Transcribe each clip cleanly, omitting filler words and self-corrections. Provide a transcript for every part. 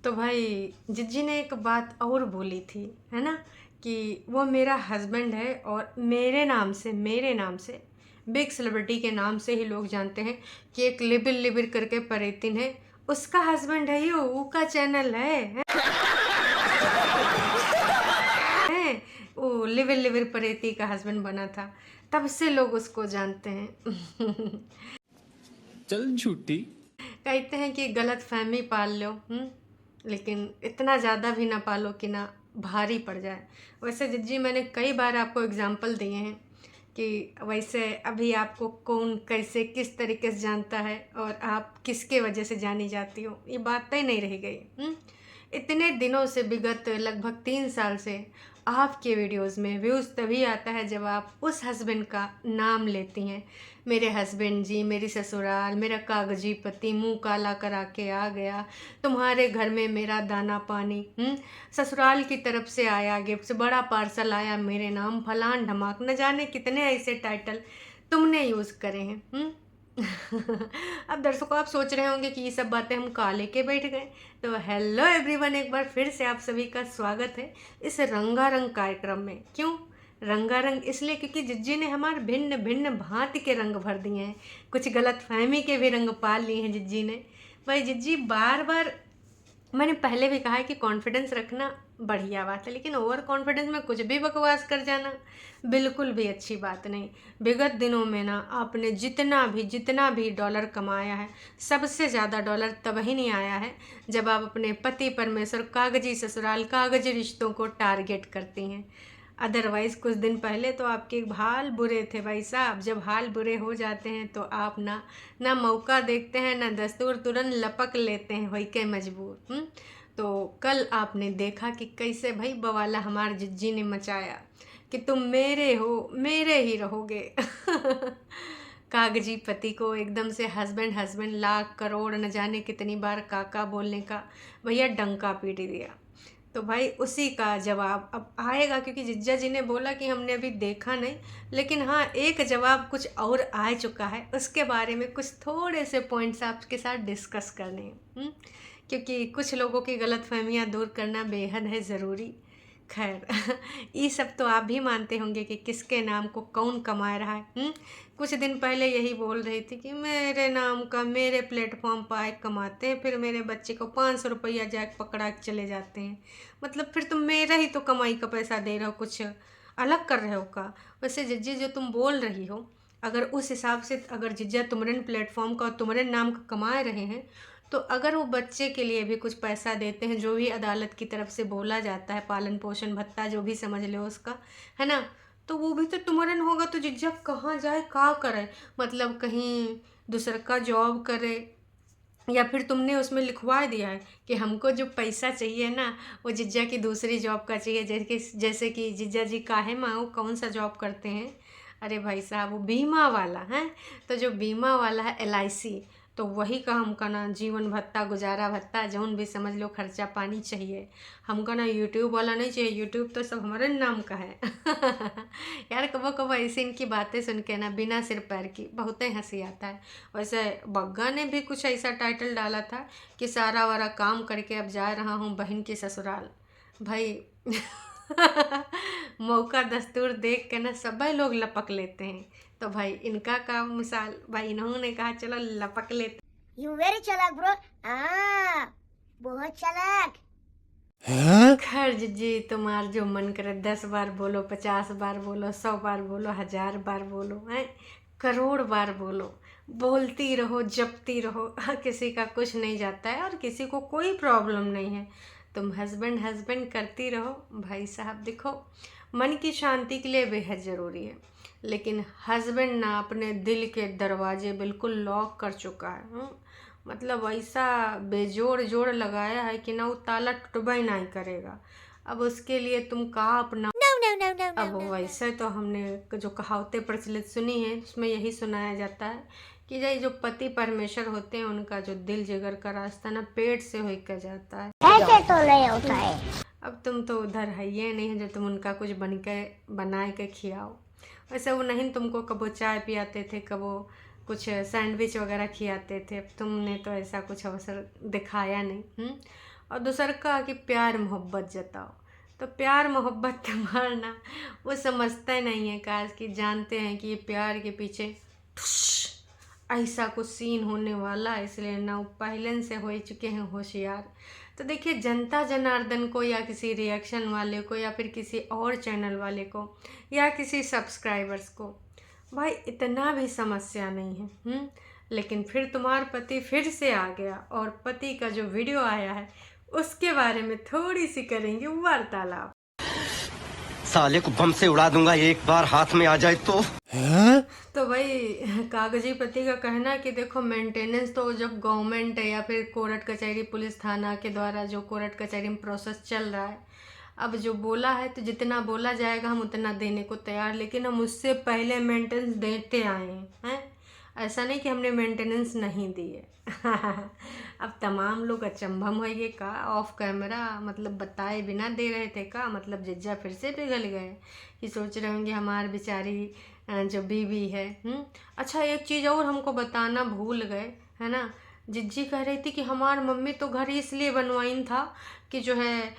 तो भाई जिज्जी ने एक बात और बोली थी, है ना, कि वो मेरा हस्बैंड है और मेरे नाम से बिग सेलिब्रिटी के नाम से ही लोग जानते हैं कि एक लिबिर लिबिर करके परेतिन है, उसका हस्बैंड है, ये ऊ का चैनल है। वो लिविर लिविर परेती का हस्बैंड बना था, तब से लोग उसको जानते हैं। चल झूठी। कहते हैं कि गलत फहमी पाल लो, लेकिन इतना ज़्यादा भी ना पालो कि ना भारी पड़ जाए। वैसे जिज्जी मैंने कई बार आपको एग्जाम्पल दिए हैं कि वैसे अभी आपको कौन कैसे किस तरीके से जानता है और आप किसके वजह से जानी जाती हो, ये बात तय नहीं रह गई। इतने दिनों से, विगत लगभग 3 साल से आपके वीडियोस में व्यूज़ तभी आता है जब आप उस हस्बैंड का नाम लेती हैं। मेरे हस्बैंड जी, मेरी ससुराल, मेरा कागजी पति मुंह काला करा के आ गया, तुम्हारे घर में मेरा दाना पानी, ससुराल की तरफ से आया गिफ्ट, बड़ा पार्सल आया मेरे नाम, फलान ढमाक, न जाने कितने ऐसे टाइटल तुमने यूज़ करे हैं। अब दर्शकों आप सोच रहे होंगे कि ये सब बातें हम कहाँ लेके बैठ गए। तो हेलो एवरीवन, एक बार फिर से आप सभी का स्वागत है इस रंगारंग कार्यक्रम में। क्यों रंगारंग? इसलिए क्योंकि जिज्जी ने हमारे भिन्न भिन्न भांति के रंग भर दिए हैं, कुछ गलत फहमी के भी रंग पाल लिए हैं जिज्जी ने। भाई जिज्जी बार बार, मैंने पहले भी कहा है कि कॉन्फिडेंस रखना बढ़िया बात है, लेकिन ओवर कॉन्फिडेंस में कुछ भी बकवास कर जाना बिल्कुल भी अच्छी बात नहीं। विगत दिनों में ना आपने जितना भी डॉलर कमाया है, सबसे ज़्यादा डॉलर तब ही नहीं आया है जब आप अपने पति परमेश्वर, कागजी ससुराल, कागजी रिश्तों को टारगेट करती हैं। अदरवाइज़ कुछ दिन पहले तो आपके हाल बुरे थे भाई साहब। जब हाल बुरे हो जाते हैं तो आप ना मौका देखते हैं, ना दस्तूर, तुरंत लपक लेते हैं होई के मजबूर। तो कल आपने देखा कि कैसे भाई बवाला हमार जिज्जी ने मचाया कि तुम मेरे हो, मेरे ही रहोगे। कागजी पति को एकदम से हस्बैंड हस्बैंड, लाख करोड़ न जाने कितनी बार काका बोलने का भैया डंका पीट दिया। तो भाई उसी का जवाब अब आएगा, क्योंकि जिज्जा जी ने बोला कि हमने अभी देखा नहीं, लेकिन हाँ एक जवाब कुछ और आ चुका है, उसके बारे में कुछ थोड़े से पॉइंट्स आपके साथ डिस्कस करने हैं। क्योंकि कुछ लोगों की गलतफहमियां दूर करना बेहद है ज़रूरी। खैर, ये सब तो आप भी मानते होंगे कि किसके नाम को कौन कमा रहा है। कुछ दिन पहले यही बोल रही थी कि मेरे नाम का मेरे प्लेटफॉर्म पर आए कमाते हैं, फिर मेरे बच्चे को 500 रुपया जाके पकड़ा के चले जाते हैं। मतलब फिर तुम मेरा ही तो कमाई का पैसा दे रहे हो, कुछ अलग कर रहे हो का? वैसे जिज्जी जो तुम बोल रही हो, अगर उस हिसाब से अगर जिज्जा तुम्हारे प्लेटफॉर्म का और तुम्हारे नाम का कमा रहे हैं, तो अगर वो बच्चे के लिए भी कुछ पैसा देते हैं, जो भी अदालत की तरफ से बोला जाता है, पालन पोषण भत्ता जो भी समझ लो उसका, है ना, तो वो भी तो तुम्हारे होगा। तो जिज्जा कहाँ जाए, का करे? मतलब कहीं दूसर का जॉब करे, या फिर तुमने उसमें लिखवा दिया है कि हमको जो पैसा चाहिए ना वो जिज्जा की दूसरी जॉब का चाहिए, जैसे कि जिज्जा जी काहे माँ वो कौन सा जॉब करते हैं? अरे भाई साहब वो बीमा वाला है। तो जो बीमा वाला है LIC, तो वही का हमका ना जीवन भत्ता, गुजारा भत्ता, जौन भी समझ लो खर्चा पानी चाहिए। हमको ना यूट्यूब वाला नहीं चाहिए, यूट्यूब तो सब हमारे नाम का है। यार कबो कबो ऐसी इनकी बातें सुन के ना बिना सिर पैर की बहुत ही हंसी आता है। वैसे बग्गा ने भी कुछ ऐसा टाइटल डाला था कि सारा वारा काम करके अब जा रहा हूँ बहन की ससुराल। भाई मौका दस्तूर देख के ना सब लोग लपक लेते हैं। तो भाई इनका काम मिसाल, भाई इन्होंने कहा चलो लपक लेते। यू वेरी चालाक ब्रो। बहुत चालाक। खैर जी, तुम्हार जो मन करे 10 बार बोलो, 50 बार बोलो, 100 बार बोलो, 1000 बार बोलो, हैं करोड़ बार बोलो, बोलती रहो, जपती रहो। किसी का कुछ नहीं जाता है और किसी को कोई प्रॉब्लम नहीं है। तुम हस्बैंड हस्बैंड करती रहो। भाई साहब देखो, मन की शांति के लिए बेहद ज़रूरी है, लेकिन हस्बैंड ना अपने दिल के दरवाजे बिल्कुल लॉक कर चुका है। मतलब ऐसा बेजोड़ जोड़ लगाया है कि ना वो ताला टूटबा ही नहीं करेगा। अब उसके लिए तुम कहा अपना। अब वैसे तो हमने जो कहावतें प्रचलित सुनी है उसमें यही सुनाया जाता है कि जो पति परमेश्वर होते हैं उनका जो दिल जिगर का रास्ता ना पेट से होकर जाता है। ऐसे तो नहीं होता है। अब तुम तो उधर है ये नहीं है जो तुम उनका कुछ बन के बनाए के खियाओ। वैसे वो नहीं तुमको कबो चाय पियाते थे, कबो कुछ सैंडविच वगैरह खियाते थे, अब तुमने तो ऐसा कुछ अवसर दिखाया नहीं। और दूसर का कि प्यार मोहब्बत जताओ। तो प्यार मोहब्बत तुम्हारा ना वो समझते नहीं है, काश कि जानते हैं कि ये प्यार के पीछे ठुस ऐसा कुछ सीन होने वाला है, इसलिए ना वो पहले से हो चुके हैं होशियार। तो देखिए, जनता जनार्दन को या किसी रिएक्शन वाले को या फिर किसी और चैनल वाले को या किसी सब्सक्राइबर्स को भाई इतना भी समस्या नहीं है। लेकिन फिर तुम्हारा पति फिर से आ गया और पति का जो वीडियो आया है उसके बारे में थोड़ी सी करेंगे वार्तालाप। साले को बम से उड़ा दूंगा एक बार हाथ में आ जाए तो। तो भाई कागजी पति का कहना है कि देखो, मेंटेनेंस तो जब गवर्नमेंट है या फिर कोर्ट कचहरी पुलिस थाना के द्वारा जो कोर्ट कचहरी में प्रोसेस चल रहा है, अब जो बोला है तो जितना बोला जाएगा हम उतना देने को तैयार, लेकिन हम उससे पहले मेंटेनेंस देते आए हैं। ऐसा नहीं कि हमने मेंटेनेंस नहीं दी है। अब तमाम लोग अचंभव होइए का ऑफ कैमरा मतलब बताए बिना दे रहे थे का, मतलब जिज्जा फिर से पिघल गए कि सोच रहे होंगे हमारी बेचारी जो बीवी है। अच्छा, एक चीज़ और हमको बताना भूल गए, है ना। जिज्जी कह रही थी कि हमार मम्मी तो घर इसलिए बनवाइन था कि जो है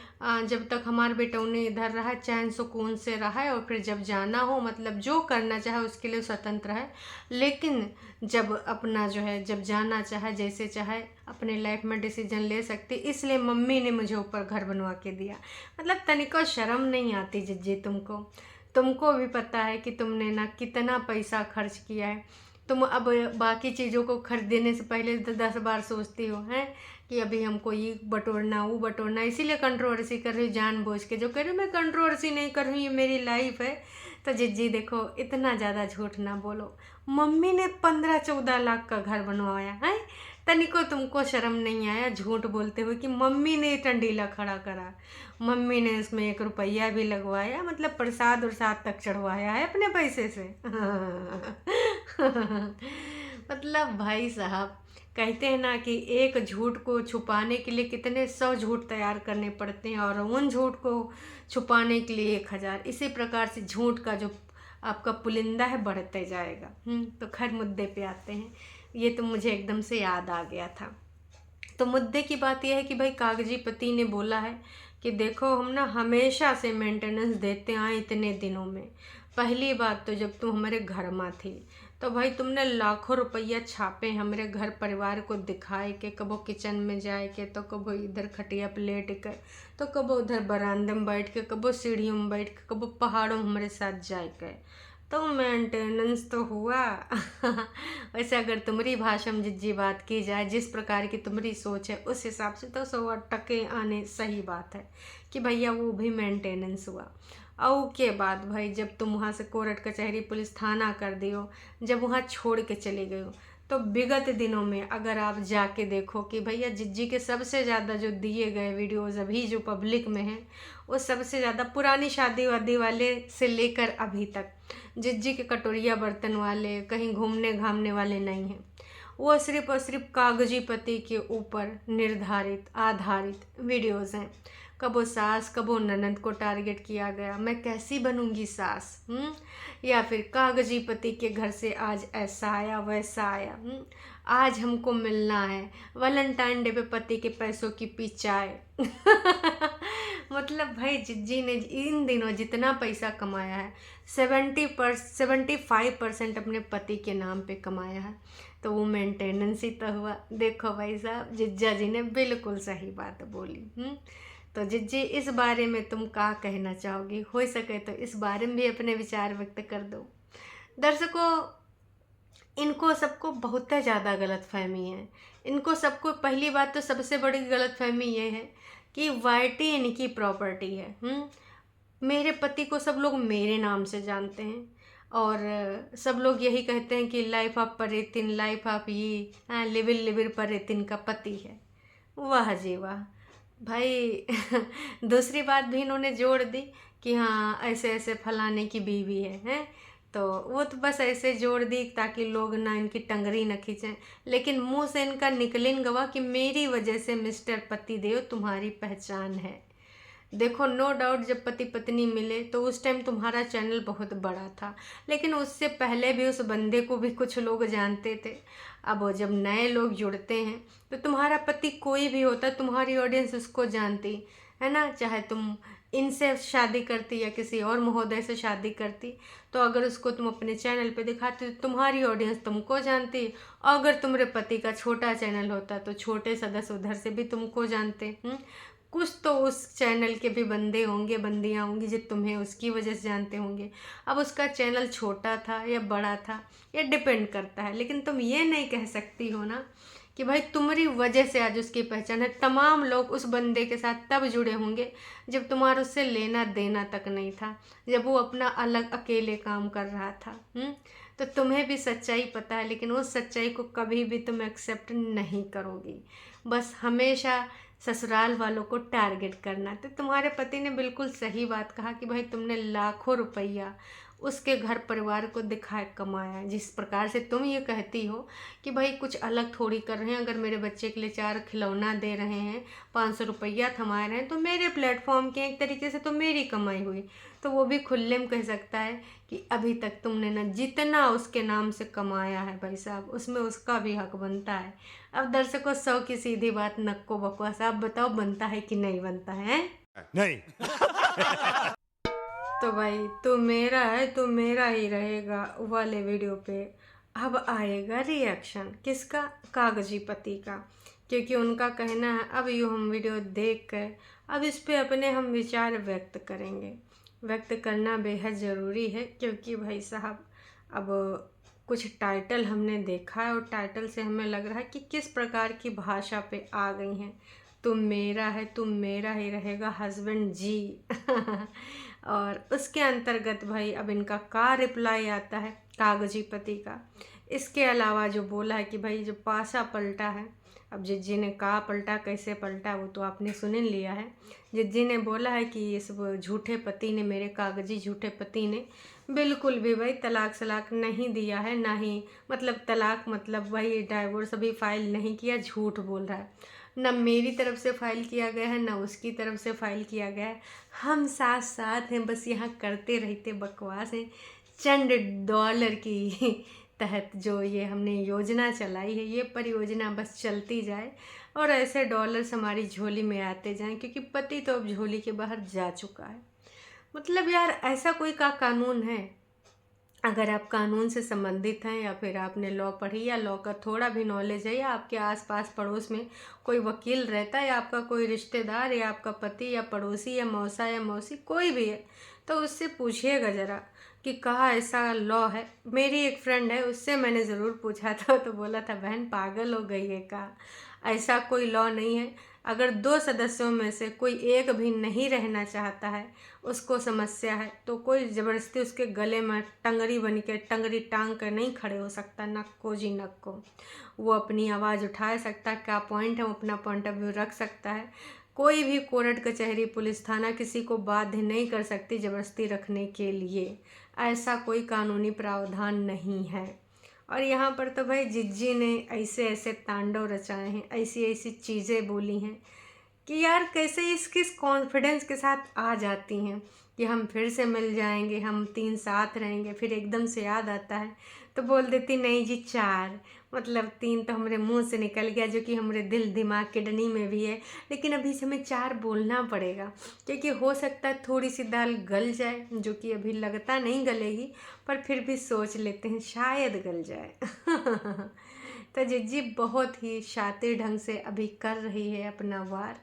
जब तक हमारे बेटौने इधर रहा चैन सुकून से रहा है, और फिर जब जाना हो मतलब जो करना चाहे उसके लिए स्वतंत्र है, लेकिन जब अपना जो है जब जाना चाहे जैसे चाहे अपने लाइफ में डिसीजन ले सकती, इसलिए मम्मी ने मुझे ऊपर घर बनवा के दिया। मतलब तनिको शर्म नहीं आती जिज्जी तुमको भी पता है कि तुमने ना कितना पैसा खर्च किया है। तुम अब बाकी चीज़ों को खरीदने से पहले 10 बार सोचती हो हैं कि अभी हमको ये बटोरना वो बटोरना, इसीलिए कंट्रोवर्सी कर रही हूँ जानबूझ के। जो कह रही हूँ मैं कंट्रोवर्सी नहीं कर रही हूँ, ये मेरी लाइफ है। तो जिज्जी देखो, इतना ज़्यादा झूठ ना बोलो। मम्मी ने 15-14 लाख का घर बनवाया है, तनिको तुमको शर्म नहीं आया झूठ बोलते हुए कि मम्मी ने टंडीला खड़ा करा, मम्मी ने इसमें 1 रुपया भी लगवाया, मतलब प्रसाद उरसाद तक चढ़वाया है अपने पैसे से। मतलब भाई साहब, कहते हैं ना कि एक झूठ को छुपाने के लिए कितने 100 झूठ तैयार करने पड़ते हैं, और उन झूठ को छुपाने के लिए 1000। इसी प्रकार से झूठ का जो आपका पुलिंदा है बढ़ते जाएगा। तो खैर मुद्दे पे आते हैं, ये तो मुझे एकदम से याद आ गया था। तो मुद्दे की बात यह है कि भाई कागजी पति ने बोला है कि देखो, हम ना हमेशा से मेंटेनेंस देते आए इतने दिनों में। पहली बात तो जब तुम हमारे घर में थी तो भाई तुमने लाखों रुपया छापे हमारे घर परिवार को दिखाए के, कबो किचन में जाए के, तो कबो इधर खटिया पे लेट के, तो कबो उधर बरामदे में बैठ के, कबो सीढ़ियों में बैठ के, कबो पहाड़ों में हमारे साथ जाए के, तो मेंटेनेंस तो हुआ। वैसे अगर तुम्हारी भाषा में जिज्जी बात की जाए, जिस प्रकार की तुम्हारी सोच है, उस हिसाब से तो 100% आने सही बात है कि भैया वो भी मेंटेनेंस हुआ। और के बाद भाई जब तुम वहाँ से कोर्ट कचहरी पुलिस थाना कर दियो, जब वहाँ छोड़ के चले गए हो, तो विगत दिनों में अगर आप जाके देखो कि भैया जिज्जी के सबसे ज़्यादा जो दिए गए वीडियोज़ अभी जो पब्लिक में हैं, वो सबसे ज़्यादा पुरानी शादी वादी वाले से लेकर अभी तक जिज्जी के कटोरिया बर्तन वाले, कहीं घूमने घामने वाले नहीं हैं। वो सिर्फ और सिर्फ कागजी पति के ऊपर निर्धारित आधारित वीडियोज़ हैं। कबो सास कबो ननद को टारगेट किया गया, मैं कैसी बनूंगी सास, या फिर कागजी पति के घर से आज ऐसा आया वैसा आया, आज हमको मिलना है, वैलेंटाइन डे पे पति के पैसों की पिचाई। मतलब भाई जिज्जी ने इन दिनों जितना पैसा कमाया है 75% अपने पति के नाम पे कमाया है, तो वो मेंटेनेंस ही तो हुआ। देखो भाई साहब, जिज्जा जी ने बिल्कुल सही बात बोली। तो जिज्जी, इस बारे में तुम क्या कहना चाहोगी? हो सके तो इस बारे में भी अपने विचार व्यक्त कर दो। दर्शकों, इनको सबको बहुत ज़्यादा गलतफहमी है। इनको सबको पहली बात तो सबसे बड़ी गलतफहमी ये है कि वाईटी इनकी प्रॉपर्टी है। मेरे पति को सब लोग मेरे नाम से जानते हैं, और सब लोग यही कहते हैं कि लाइफ ऑफ परेतिन, लाइफ ऑफ ये लिविर परेतिन का पति है। वाह जी वाह भाई। दूसरी बात भी इन्होंने जोड़ दी कि हाँ ऐसे ऐसे फलाने की बीवी है, तो वो तो बस ऐसे जोड़ दी ताकि लोग ना इनकी टंगरी न खींचें, लेकिन मुंह से इनका निकलिन गवा कि मेरी वजह से मिस्टर पतिदेव तुम्हारी पहचान है। देखो नो डाउट जब पति पत्नी मिले तो उस टाइम तुम्हारा चैनल बहुत बड़ा था, लेकिन उससे पहले भी उस बंदे को भी कुछ लोग जानते थे। अब वो जब नए लोग जुड़ते हैं तो तुम्हारा पति कोई भी होता, तुम्हारी ऑडियंस उसको जानती है ना। चाहे तुम इनसे शादी करती या किसी और महोदय से शादी करती, तो अगर उसको तुम अपने चैनल पे दिखाती तो तुम्हारी ऑडियंस तुमको जानती। और अगर तुम्हारे पति का छोटा चैनल होता तो छोटे सदस्य उधर से भी तुमको जानते। कुछ तो उस चैनल के भी बंदे होंगे, बंदियाँ होंगी जो तुम्हें उसकी वजह से जानते होंगे। अब उसका चैनल छोटा था या बड़ा था, ये डिपेंड करता है, लेकिन तुम ये नहीं कह सकती हो ना कि भाई तुम्हारी वजह से आज उसकी पहचान है। तमाम लोग उस बंदे के साथ तब जुड़े होंगे जब तुम्हारा उससे लेना देना तक नहीं था, जब वो अपना अलग अकेले काम कर रहा था। तो तुम्हें भी सच्चाई पता है, लेकिन उस सच्चाई को कभी भी तुम एक्सेप्ट नहीं करोगी। बस हमेशा ससुराल वालों को टारगेट करना। तो तुम्हारे पति ने बिल्कुल सही बात कहा कि भाई तुमने लाखों रुपया उसके घर परिवार को दिखाए कमाया। जिस प्रकार से तुम ये कहती हो कि भाई कुछ अलग थोड़ी कर रहे हैं, अगर मेरे बच्चे के लिए 4 खिलौना दे रहे हैं, 500 रुपया थमा रहे हैं, तो मेरे प्लेटफॉर्म के एक तरीके से तो मेरी कमाई हुई। तो वो भी खुले में कह सकता है कि अभी तक तुमने न जितना उसके नाम से कमाया है भाई साहब, उसमें उसका भी हक बनता है। अब दर्शकों 100 की सीधी बात, नक्को बकवास, आप बताओ बनता है कि नहीं बनता है? नहीं। तो भाई तू मेरा है तो मेरा ही रहेगा वाले वीडियो पे अब आएगा रिएक्शन किसका? कागजी पति का। क्योंकि उनका कहना है अब यूँ हम वीडियो देख कर अब इस पे अपने हम विचार व्यक्त करेंगे। व्यक्त करना बेहद ज़रूरी है, क्योंकि भाई साहब अब कुछ टाइटल हमने देखा है और टाइटल से हमें लग रहा है कि किस प्रकार की भाषा पे आ गई हैं। तुम मेरा है तुम मेरा ही रहेगा हस्बैंड जी। और उसके अंतर्गत भाई अब इनका का रिप्लाई आता है कागजी पति का। इसके अलावा जो बोला है कि भाई जो पासा पलटा है, अब जिज्जी ने का पलटा कैसे पलटा वो तो आपने सुन लिया है। जिज्जी ने बोला है कि इस झूठे पति ने, मेरे कागजी झूठे पति ने बिल्कुल भी भाई तलाक सलाक नहीं दिया है, ना ही मतलब तलाक मतलब भाई डाइवोर्स अभी फाइल नहीं किया, झूठ बोल रहा है। ना मेरी तरफ से फ़ाइल किया गया है, ना उसकी तरफ से फ़ाइल किया गया है। हम साथ साथ हैं, बस यहाँ करते रहते बकवास हैं। चंद डॉलर की तहत जो ये हमने योजना चलाई है, ये परियोजना बस चलती जाए और ऐसे डॉलर्स हमारी झोली में आते जाएं, क्योंकि पति तो अब झोली के बाहर जा चुका है। मतलब यार ऐसा कोई का कानून है? अगर आप कानून से संबंधित हैं या फिर आपने लॉ पढ़ी या लॉ का थोड़ा भी नॉलेज है, या आपके आसपास पड़ोस में कोई वकील रहता है, या आपका कोई रिश्तेदार या आपका पति या पड़ोसी या मौसा या मौसी कोई भी है, तो उससे पूछिएगा ज़रा कि कहाँ ऐसा लॉ है। मेरी एक फ्रेंड है, उससे मैंने ज़रूर पूछा था, तो बोला था बहन पागल हो गई है का, ऐसा कोई लॉ नहीं है। अगर 2 सदस्यों में से कोई एक भी नहीं रहना चाहता है, उसको समस्या है, तो कोई ज़बरदस्ती उसके गले में टंगरी बन के टंगरी टांग कर नहीं खड़े हो सकता। नक को जी नक को वो अपनी आवाज़ उठा सकता है, क्या पॉइंट है वो अपना पॉइंट ऑफ व्यू रख सकता है। कोई भी कोर्ट कचहरी पुलिस थाना किसी को बाध्य नहीं कर सकती ज़बरदस्ती रखने के लिए, ऐसा कोई कानूनी प्रावधान नहीं है। और यहाँ पर तो भाई जिज्जी ने ऐसे ऐसे तांडव रचाए हैं, ऐसी ऐसी चीज़ें बोली हैं कि यार कैसे किस कॉन्फिडेंस के साथ आ जाती हैं कि हम फिर से मिल जाएंगे, हम 3 साथ रहेंगे। फिर एकदम से याद आता है तो बोल देती नहीं जी 4, मतलब 3 तो हमारे मुंह से निकल गया, जो कि हमारे दिल दिमाग किडनी में भी है, लेकिन अभी से हमें 4 बोलना पड़ेगा, क्योंकि हो सकता है थोड़ी सी दाल गल जाए, जो कि अभी लगता नहीं गलेगी, पर फिर भी सोच लेते हैं शायद गल जाए। तो जिज्जी बहुत ही शातिर ढंग से अभी कर रही है अपना वार,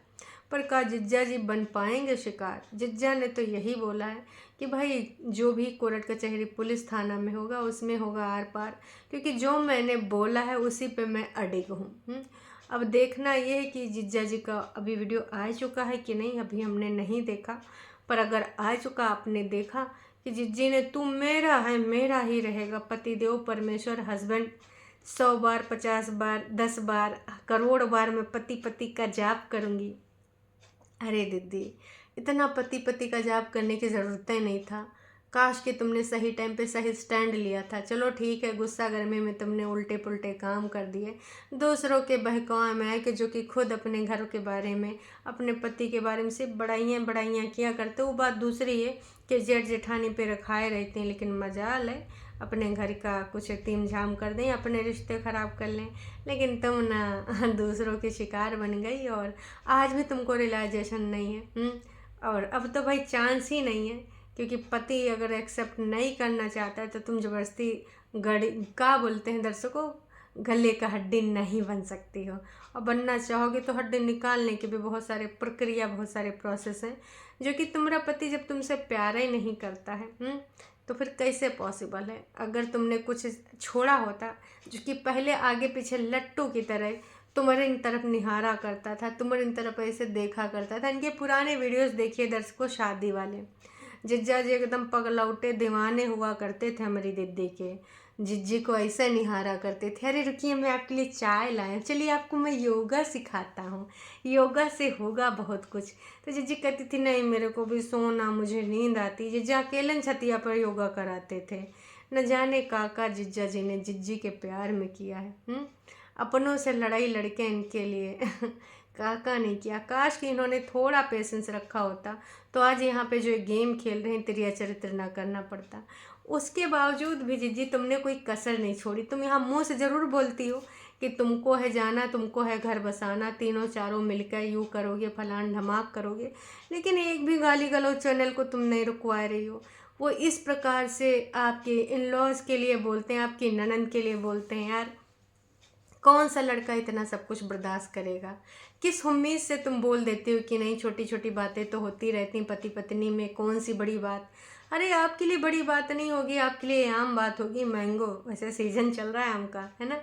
पर का जिज्जा जी बन पाएंगे शिकार? जिज्जा ने तो यही बोला है कि भाई जो भी कोर्ट कचहरी पुलिस थाना में होगा उसमें होगा आर पार, क्योंकि जो मैंने बोला है उसी पे मैं अडिग हूँ। अब देखना ये है कि जिज्जा जी का अभी वीडियो आ चुका है कि नहीं, अभी हमने नहीं देखा, पर अगर आ चुका आपने देखा कि जिज्जी ने तू मेरा है मेरा ही रहेगा पतिदेव परमेश्वर हस्बैंड 100 बार 50 बार 10 बार करोड़ बार मैं पति पति का जाप करूँगी। अरे दीदी इतना पति पति का जाप करने की ज़रूरत ही नहीं था। काश कि तुमने सही टाइम पे सही स्टैंड लिया था। चलो ठीक है, गुस्सा गर्मी में तुमने उल्टे पुल्टे काम कर दिए, दूसरों के बहकावे में आए कि जो कि खुद अपने घर के बारे में, अपने पति के बारे में सिर्फ बड़ाइयाँ किया करते। वो बात दूसरी है कि जेठ जेठानी पे रखाए रहते हैं, लेकिन मजाल है अपने घर का कुछ तीम झाम कर दें, अपने रिश्ते ख़राब कर लें। लेकिन तुम ना दूसरों की शिकार बन गई और आज भी तुमको रियलाइजेशन नहीं है। और अब तो भाई चांस ही नहीं है, क्योंकि पति अगर एक्सेप्ट नहीं करना चाहता है तो तुम ज़बरदस्ती गड़ी का बोलते हैं दर्शकों, गले का हड्डी नहीं बन सकती हो। और बनना चाहोगे तो हड्डी निकालने के भी बहुत सारे प्रक्रिया, बहुत सारे प्रोसेस हैं, जो कि तुम्हारा पति जब तुमसे प्यार ही नहीं करता है तो फिर कैसे पॉसिबल है। अगर तुमने कुछ छोड़ा होता जो कि पहले आगे पीछे लट्टू की तरह तुम्हारे इन तरफ निहारा करता था, तुम्हारे इन तरफ ऐसे देखा करता था। इनके पुराने वीडियोस देखिए दर्शकों, शादी वाले जिज्जा जी एकदम पगलौटे दीवाने हुआ करते थे हमारी दीदी के। जिज्जी को ऐसे निहारा करते थे, अरे रुकिए मैं आपके लिए चाय लाया, चलिए आपको मैं योगा सिखाता हूँ, योगा से होगा बहुत कुछ। तो जिज्जी कहती थी नहीं मेरे को भी सोना, मुझे नींद आती। जिज्जा अकेलन छतिया पर योगा कराते थे। न जाने काका जिज्जा जी ने जिज्जी के प्यार में किया है। अपनों से लड़ाई लड़के इनके लिए काका नहीं किया। काश कि इन्होंने थोड़ा पेशेंस रखा होता तो आज यहाँ पे जो गेम खेल रहे हैं त्रिया चरित्र ना करना पड़ता। उसके बावजूद भी जिज्जी तुमने कोई कसर नहीं छोड़ी। तुम यहाँ मुंह से ज़रूर बोलती हो कि तुमको है जाना, तुमको है घर बसाना, तीनों चारों मिलकर यूँ करोगे, फलान धमाक करोगे, लेकिन एक भी गाली गलौज चैनल को तुम नहीं रुकवा रही हो। वो इस प्रकार से आपके इन लॉज के लिए बोलते हैं, आपकी ननद के लिए बोलते हैं। यार कौन सा लड़का इतना सब कुछ बर्दाश्त करेगा? किस उम्मीद से तुम बोल देते हो कि नहीं छोटी छोटी बातें तो होती रहती पति पत्नी में, कौन सी बड़ी बात। अरे आपके लिए बड़ी बात नहीं होगी, आपके लिए आम बात होगी। मैंगो वैसे सीजन चल रहा है आम का, है ना।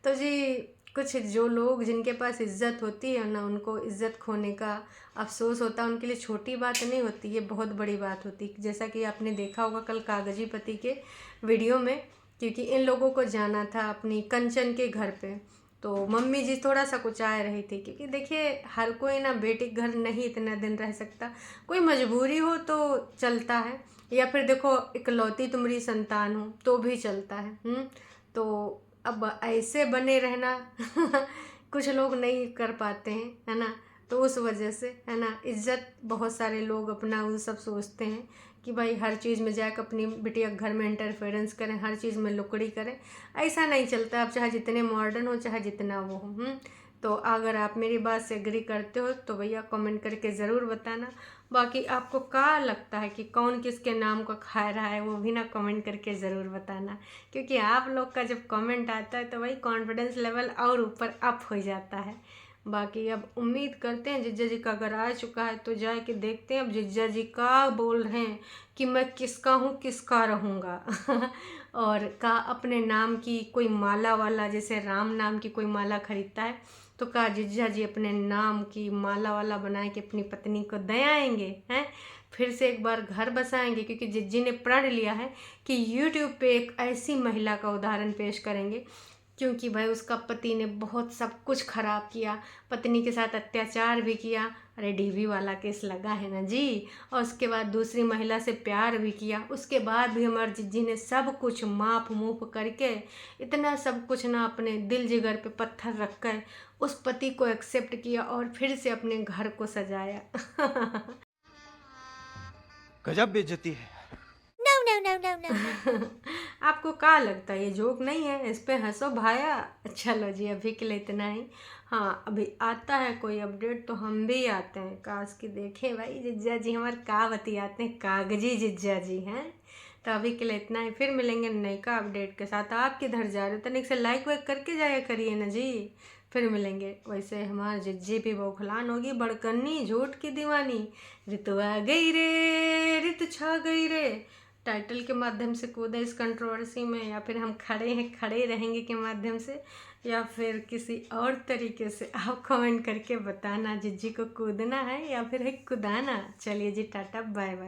तो जी कुछ जो लोग जिनके पास इज्जत होती है ना, उनको इज्जत खोने का अफसोस होता है, उनके लिए छोटी बात नहीं होती, ये बहुत बड़ी बात होती। जैसा कि आपने देखा होगा कल कागजी पति के वीडियो में, क्योंकि इन लोगों को जाना था अपनी कंचन के घर पे, तो मम्मी जी थोड़ा सा कुछ आ रही थी। क्योंकि देखिए हर कोई ना बेटी के घर नहीं इतना दिन रह सकता, कोई मजबूरी हो तो चलता है, या फिर देखो इकलौती तुम्हारी संतान हो तो भी चलता है। तो अब ऐसे बने रहना कुछ लोग नहीं कर पाते हैं, है ना। तो उस वजह से, है ना, इज्जत बहुत सारे लोग अपना वो सब सोचते हैं कि भाई हर चीज़ में जाकर अपनी बिटिया घर में इंटरफेरेंस करें, हर चीज़ में लुकड़ी करें। ऐसा नहीं चलता। आप चाहे जितने मॉडर्न हो, चाहे जितना वो हो। तो अगर आप मेरी बात से एग्री करते हो तो भैया कमेंट करके ज़रूर बताना। बाकी आपको क्या लगता है कि कौन किसके नाम को खा रहा है, वो भी ना कमेंट करके ज़रूर बताना, क्योंकि आप लोग का जब कमेंट आता है तो भाई कॉन्फिडेंस लेवल और ऊपर अप हो जाता है। बाकी अब उम्मीद करते हैं जिज्जा जी का अगर आ चुका है तो जाए के देखते हैं अब जिज्जा जी का बोल रहे हैं कि मैं किसका हूँ किसका रहूँगा और का अपने नाम की कोई माला वाला, जैसे राम नाम की कोई माला खरीदता है तो का जिज्जा जी अपने नाम की माला वाला बना के अपनी पत्नी को दे आएंगे हैं, फिर से एक बार घर बसाएंगे। क्योंकि जिज्जी ने प्रण लिया है कि यूट्यूब पे एक ऐसी महिला का उदाहरण पेश करेंगे, क्योंकि भाई उसका पति ने बहुत सब कुछ खराब किया, पत्नी के साथ अत्याचार भी किया, अरे डीवी वाला केस लगा है ना जी, और उसके बाद दूसरी महिला से प्यार भी किया। उसके बाद भी हमारे जिज्जी ने सब कुछ माप मूप करके इतना सब कुछ ना अपने दिल जिगर पे पत्थर रख कर उस पति को एक्सेप्ट किया और फिर से अपने घर को सजाया गजब बेइज्जती है। No, no, no, no, no. आपको क्या लगता है ये जोक नहीं है? इस पे हंसो भाया। चलो जी अभी के लिए इतना ही। हाँ अभी आता है कोई अपडेट तो हम भी आते हैं। काश की देखें भाई जिज्जा जी हमारे का बतियाते हैं, कागजी जिज्जा जी हैं। तो अभी के लिए इतना ही, फिर मिलेंगे नए का अपडेट के साथ। आप किधर जा रहे हो? तनिक से लाइक वाइक करके जाया करिए ना जी। फिर मिलेंगे। वैसे हमारी जिज्जी भी बौखलान होगी, बड़कन्नी झूठ की दीवानी, ऋतु आ गई रे ऋतु छा गई रे टाइटल के माध्यम से कूदे इस कंट्रोवर्सी में, या फिर हम खड़े हैं खड़े रहेंगे के माध्यम से, या फिर किसी और तरीके से आप कमेंट करके बताना जिज्जी को कूदना है या फिर है कुदाना। चलिए जी टाटा बाय बाय।